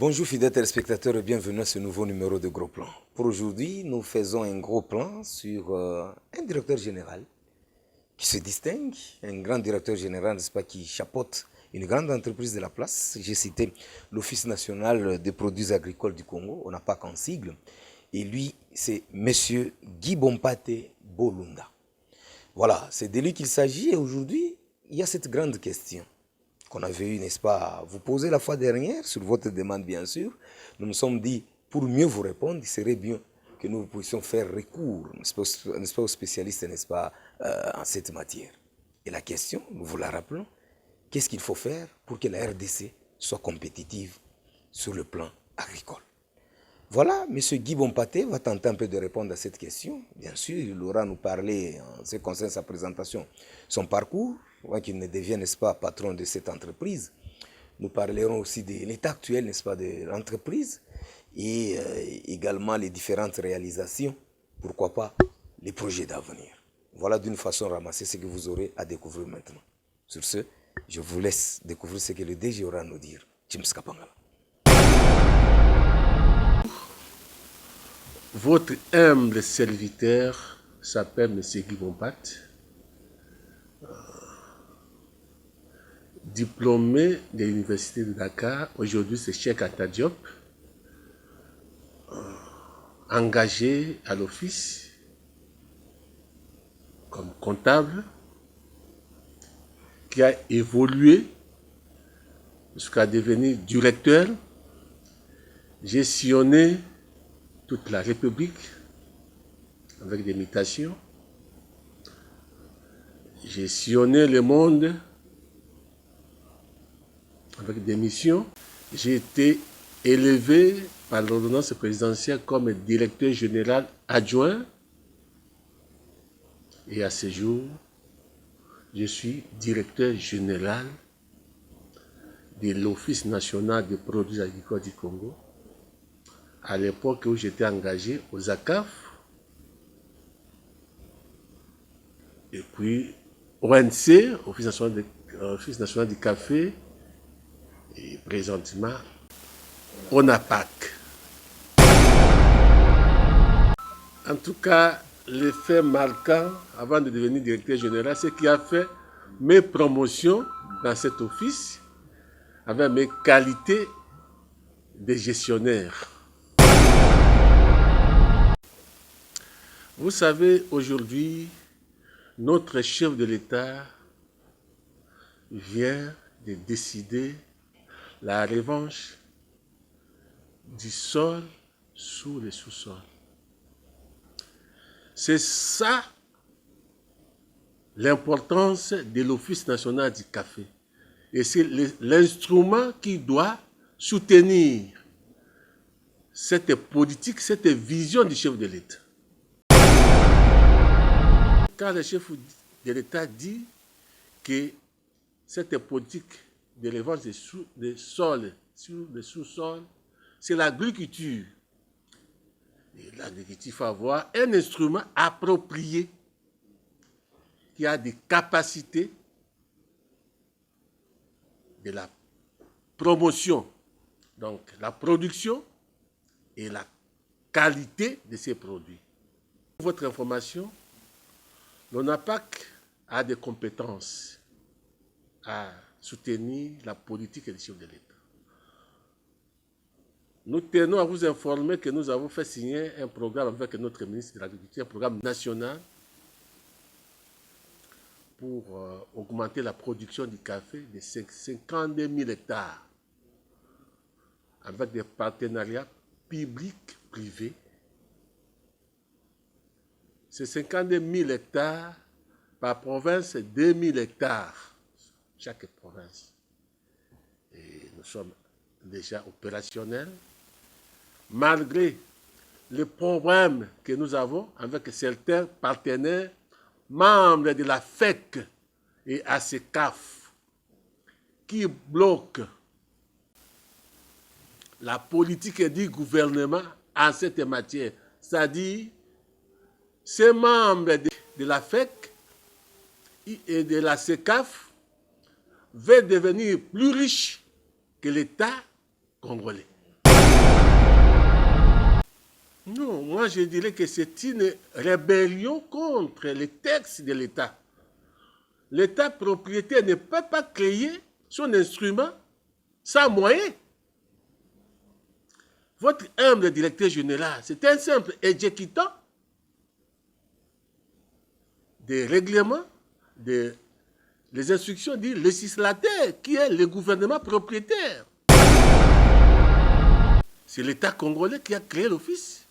Bonjour fidèles téléspectateurs et bienvenue à ce nouveau numéro de Gros Plan. Pour aujourd'hui, nous faisons un gros plan sur un directeur général qui se distingue, un grand directeur général, n'est-ce pas, qui chapeaute une grande entreprise de la place. J'ai cité l'Office national des produits agricoles du Congo, on n'a pas qu'en sigle. Et lui, c'est Monsieur Guy Bompate Bolunda. Voilà, c'est de lui qu'il s'agit et aujourd'hui, il y a cette grande question qu'on avait eu, n'est-ce pas, vous poser la fois dernière, sur votre demande bien sûr. Nous nous sommes dit, pour mieux vous répondre, il serait bien que nous puissions faire recours, n'est-ce pas, aux spécialistes, n'est-ce pas, en cette matière. Et la question, nous vous la rappelons, qu'est-ce qu'il faut faire pour que la RDC soit compétitive sur le plan agricole? Voilà, M. Guy Bompate va tenter un peu de répondre à cette question. Bien sûr, il aura nous parler, en ce qui concerne sa présentation, son parcours, avant qu'il ne devienne, n'est-ce pas, patron de cette entreprise. Nous parlerons aussi de l'état actuel, n'est-ce pas, de l'entreprise et également les différentes réalisations, pourquoi pas les projets d'avenir. Voilà d'une façon ramassée ce que vous aurez à découvrir maintenant. Sur ce, je vous laisse découvrir ce que le DG aura à nous dire. Chimska Pangala. Votre humble serviteur s'appelle M. Guy Bompate, diplômé de l'Université de Dakar. Aujourd'hui, c'est Cheikh Anta Diop, engagé à l'office comme comptable, qui a évolué jusqu'à devenir directeur, gestionné toute la République avec des mutations. J'ai sillonné le monde avec des missions. J'ai été élevé par l'ordonnance présidentielle comme directeur général adjoint. Et à ce jour, je suis directeur général de l'Office national des produits agricoles du Congo, à l'époque où j'étais engagé aux ACAF, et puis ONC, Office national du café, et présentement ONAPAC. En tout cas, le fait marquant, avant de devenir directeur général, c'est qui a fait mes promotions dans cet office avec mes qualités de gestionnaire. Vous savez, aujourd'hui, notre chef de l'État vient de décider la revanche du sol sous le sous-sol. C'est ça l'importance de l'Office national du café. Et c'est l'instrument qui doit soutenir cette politique, cette vision du chef de l'État. Quand le chef de l'État dit que cette politique de revanche des sols sur le sous-sol, c'est l'agriculture. Et l'agriculture, il faut avoir un instrument approprié qui a des capacités de la promotion, donc la production et la qualité de ces produits. Pour votre information, l'ONAPAC a des compétences à soutenir la politique du chef de l'État. Nous tenons à vous informer que nous avons fait signer un programme avec notre ministre de l'Agriculture, un programme national pour augmenter la production du café de 52 000 hectares avec des partenariats publics-privés. C'est 52 000 hectares par province, 2 000 hectares chaque province. Et nous sommes déjà opérationnels, malgré les problèmes que nous avons avec certains partenaires membres de la FEC et ACCAF qui bloquent la politique du gouvernement en cette matière. C'est-à-dire, ces membres de la FEC et de la CECAF veulent devenir plus riches que l'État congolais. Non, moi je dirais que c'est une rébellion contre les textes de l'État. L'État propriétaire ne peut pas créer son instrument sans moyens. Votre humble directeur général, c'est un simple exécutant des règlements, des instructions du législateur, qui est le gouvernement propriétaire. C'est l'État congolais qui a créé l'office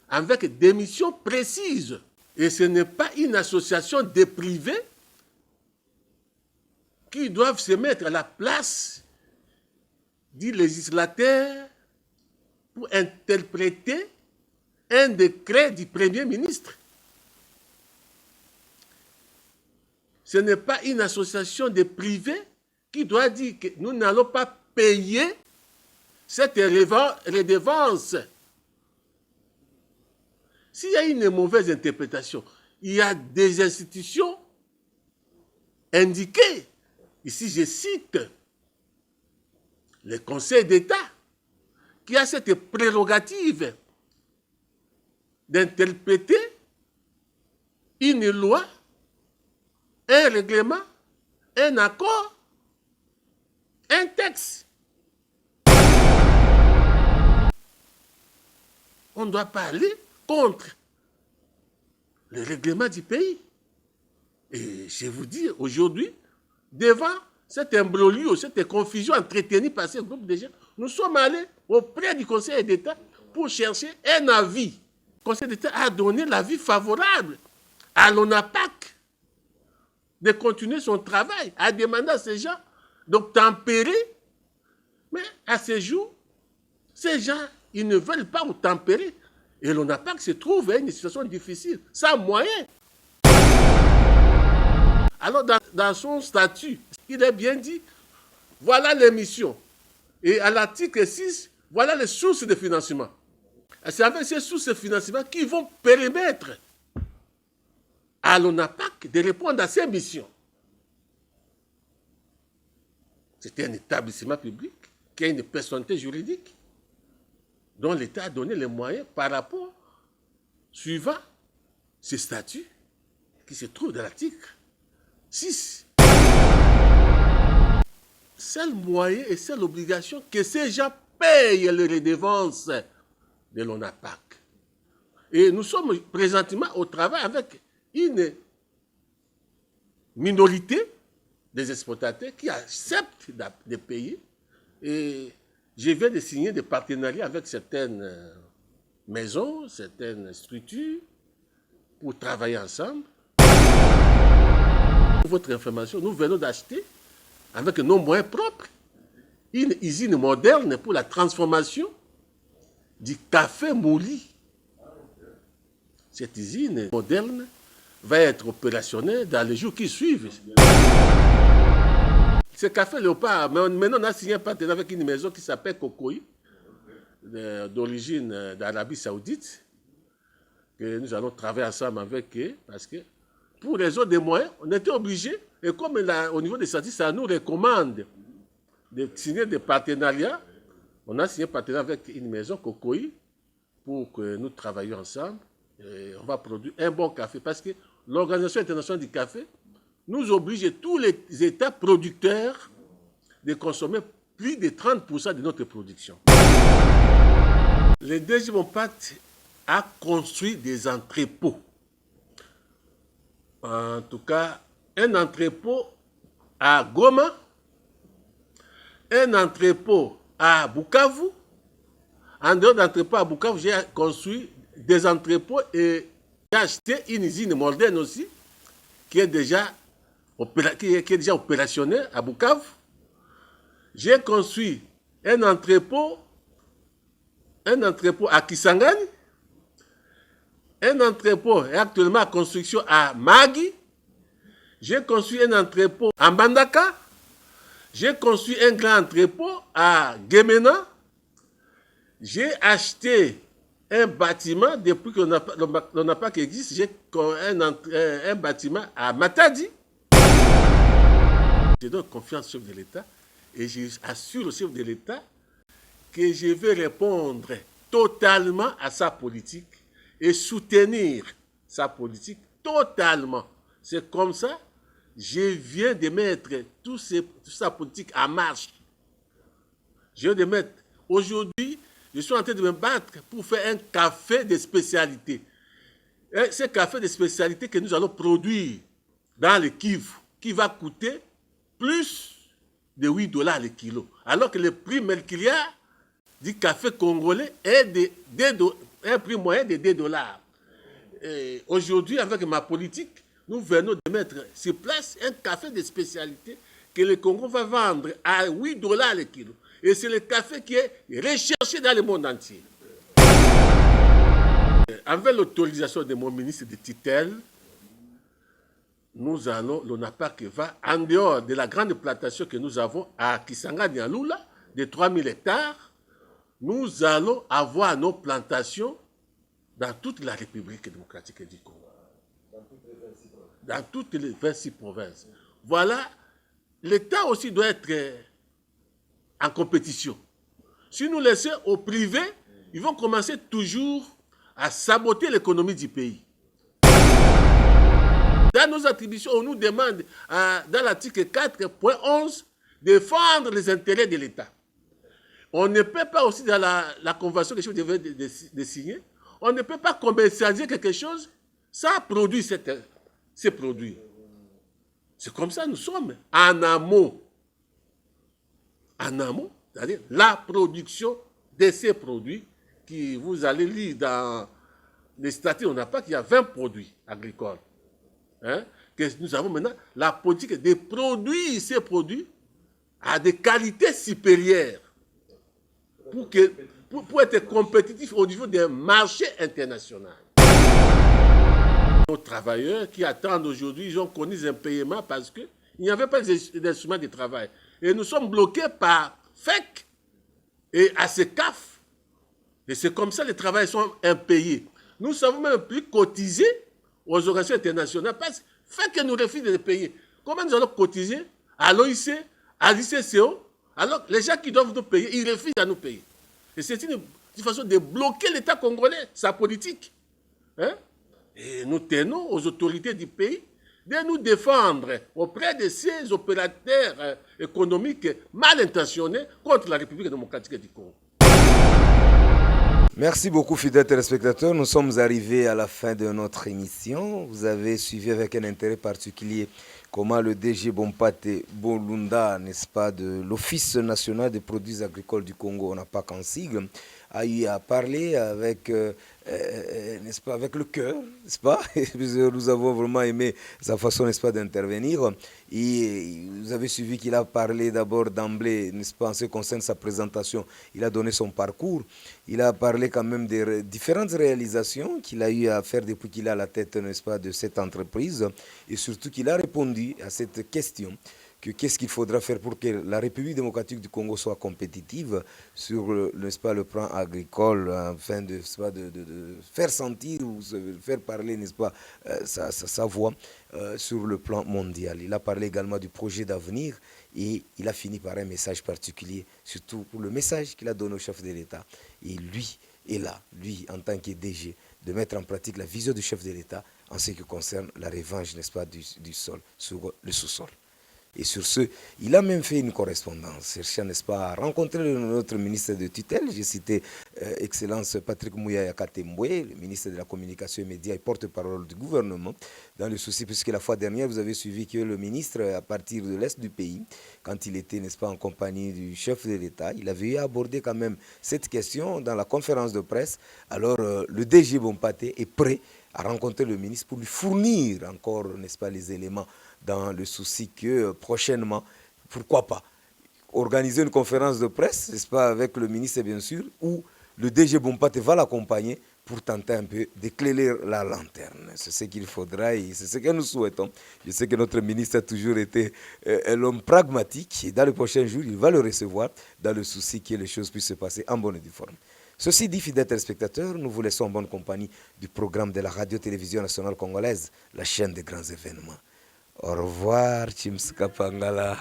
avec des missions précises. Et ce n'est pas une association de privés qui doivent se mettre à la place du législateur pour interpréter un décret du Premier ministre. Ce n'est pas une association de privés qui doit dire que nous n'allons pas payer cette redevance. S'il y a une mauvaise interprétation, il y a des institutions indiquées. Ici, je cite le Conseil d'État qui a cette prérogative d'interpréter une loi, un règlement, un accord, un texte. On ne doit pas aller contre le règlement du pays. Et je vous dis, aujourd'hui, devant cet imbroglio, cette confusion entretenue par ce groupe de gens, nous sommes allés auprès du Conseil d'État pour chercher un avis. Le Conseil d'État a donné l'avis favorable à l'ONAPAC de continuer son travail, a demandé à ces gens d'obtempérer. Mais à ce jour, ces gens, ils ne veulent pas obtempérer. Et l'ONAPAC se trouve à une situation difficile, sans moyens. Alors, dans son statut, il est bien dit, voilà les missions. Et à l'article 6, voilà les sources de financement. C'est avec ces sources de financement qui vont permettre à l'ONAPAC de répondre à ses missions. C'est un établissement public qui a une personnalité juridique dont l'État a donné les moyens par rapport suivant ce statut qui se trouve dans l'article 6. Seul moyen et seule obligation que ces gens payent les redevances de l'ONAPAC. Et nous sommes présentement au travail avec une minorité des exportateurs qui acceptent de payer. Et je viens de signer des partenariats avec certaines maisons, certaines structures pour travailler ensemble. Pour votre information, nous venons d'acheter, avec nos moyens propres, une usine moderne pour la transformation du café mouli. Cette usine moderne va être opérationnelle dans les jours qui suivent. Ce café Léopard, maintenant on a signé un partenariat avec une maison qui s'appelle Cocoï, d'origine d'Arabie Saoudite, que nous allons travailler ensemble avec eux, parce que pour raison des moyens, on était obligés, et comme au niveau des statistiques, ça nous recommande de signer des partenariats, on a signé un partenariat avec une maison Cocoï pour que nous travaillions ensemble, et on va produire un bon café, parce que l'Organisation internationale du café nous oblige tous les États producteurs de consommer plus de 30% de notre production. Le deuxième pacte a construit des entrepôts. En tout cas, un entrepôt à Goma, un entrepôt à Bukavu. En dehors d'entrepôt à Bukavu, j'ai construit des entrepôts et j'ai acheté une usine moderne aussi, qui est déjà opérationnelle à Bukavu. J'ai construit un entrepôt à Kisangani. Un entrepôt est actuellement en construction à Magui. J'ai construit un entrepôt à Mbandaka. J'ai construit un grand entrepôt à Gemena. J'ai acheté un bâtiment, depuis que l'ONAPAC existe, j'ai un bâtiment à Matadi. Je donne confiance au chef de l'État et j'assure au chef de l'État que je vais répondre totalement à sa politique et soutenir sa politique totalement. C'est comme ça, je viens de mettre toute sa politique en marche. Je viens de mettre, aujourd'hui, je suis en train de me battre pour faire un café de spécialité. Et ce café de spécialité que nous allons produire dans le Kivu, qui va coûter plus de $8 le kilo. Alors que le prix mercurial du café congolais est un prix moyen de $2. Aujourd'hui, avec ma politique, nous venons de mettre sur place un café de spécialité que le Congo va vendre à $8 le kilo. Et c'est le café qui est recherché dans le monde entier. Avec l'autorisation de mon ministre de tutelle, nous allons, l'ONAPAC va en dehors de la grande plantation que nous avons à Kisanga-Nialoula, de 3000 hectares, nous allons avoir nos plantations dans toute la République démocratique du Congo. Dans toutes les 26 provinces. Voilà, l'État aussi doit être en compétition. Si nous laissons au privé, ils vont commencer toujours à saboter l'économie du pays. Dans nos attributions, on nous demande, dans l'article 4.11, de défendre les intérêts de l'État. On ne peut pas aussi, dans la convention que je devais de signer, on ne peut pas commercialiser quelque chose sans produire ces produits. C'est comme ça nous sommes en amont. En amont, c'est-à-dire la production de ces produits qui vous allez lire dans les statuts, on n'a pas qu'il y a 20 produits agricoles. Hein, que nous avons maintenant la politique de produire ces produits à des qualités supérieures pour être compétitifs au niveau des marchés internationaux. Nos travailleurs qui attendent aujourd'hui, ils ont connu un paiement parce qu'il n'y avait pas d'instrument de travail. Et nous sommes bloqués par FEC et ASECAF. Et c'est comme ça que les travailleurs sont impayés. Nous ne savons même plus cotiser aux organisations internationales parce que FEC nous refuse de les payer. Comment nous allons cotiser à l'OIC, à l'ICCO, alors les gens qui doivent nous payer, ils refusent à nous payer. Et c'est une façon de bloquer l'État congolais, sa politique. Hein? Et nous tenons aux autorités du pays de nous défendre auprès de ces opérateurs économiques mal intentionnés contre la République démocratique du Congo. Merci beaucoup, fidèles téléspectateurs. Nous sommes arrivés à la fin de notre émission. Vous avez suivi avec un intérêt particulier comment le DG Bompate Bolunda, n'est-ce pas, de l'Office national des produits agricoles du Congo, on n'a pas qu'en sigle, a eu à parler avec, n'est-ce pas, avec le cœur, n'est-ce pas? Nous avons vraiment aimé sa façon, n'est-ce pas, d'intervenir. Et vous avez suivi qu'il a parlé d'abord d'emblée, n'est-ce pas, en ce qui concerne sa présentation, il a donné son parcours. Il a parlé quand même des différentes réalisations qu'il a eu à faire depuis qu'il est à la tête, n'est-ce pas, de cette entreprise. Et surtout qu'il a répondu à cette question. Qu'est-ce qu'il faudra faire pour que la République démocratique du Congo soit compétitive sur n'est-ce pas, le plan agricole, afin de faire sentir ou faire parler, n'est-ce pas, sa voix sur le plan mondial. Il a parlé également du projet d'avenir et il a fini par un message particulier, surtout pour le message qu'il a donné au chef de l'État. Et lui est là, lui en tant que DG, de mettre en pratique la vision du chef de l'État en ce qui concerne la revanche, n'est-ce pas, du sol sur le sous-sol. Et sur ce, il a même fait une correspondance, cherchant, n'est-ce pas, à rencontrer notre ministre de tutelle. J'ai cité Excellence Patrick Mouyaya Katembwe, le ministre de la Communication et Médias et porte-parole du gouvernement, dans le souci, puisque la fois dernière, vous avez suivi que le ministre, à partir de l'Est du pays, quand il était, n'est-ce pas, en compagnie du chef de l'État, il avait eu à aborder quand même cette question dans la conférence de presse. Alors, le DG Bompate est prêt à rencontrer le ministre pour lui fournir encore, n'est-ce pas, les éléments dans le souci que prochainement, pourquoi pas, organiser une conférence de presse, n'est-ce pas, avec le ministre bien sûr, où le DG Bompate va l'accompagner pour tenter un peu d'éclairer la lanterne. C'est ce qu'il faudra et c'est ce que nous souhaitons. Je sais que notre ministre a toujours été l'homme pragmatique et dans les prochains jours, il va le recevoir dans le souci que les choses puissent se passer en bonne et due forme. Ceci dit, fidèles téléspectateurs, nous vous laissons en bonne compagnie du programme de la Radio-Télévision nationale congolaise, la chaîne des grands événements. Au revoir, Chimska Pangala.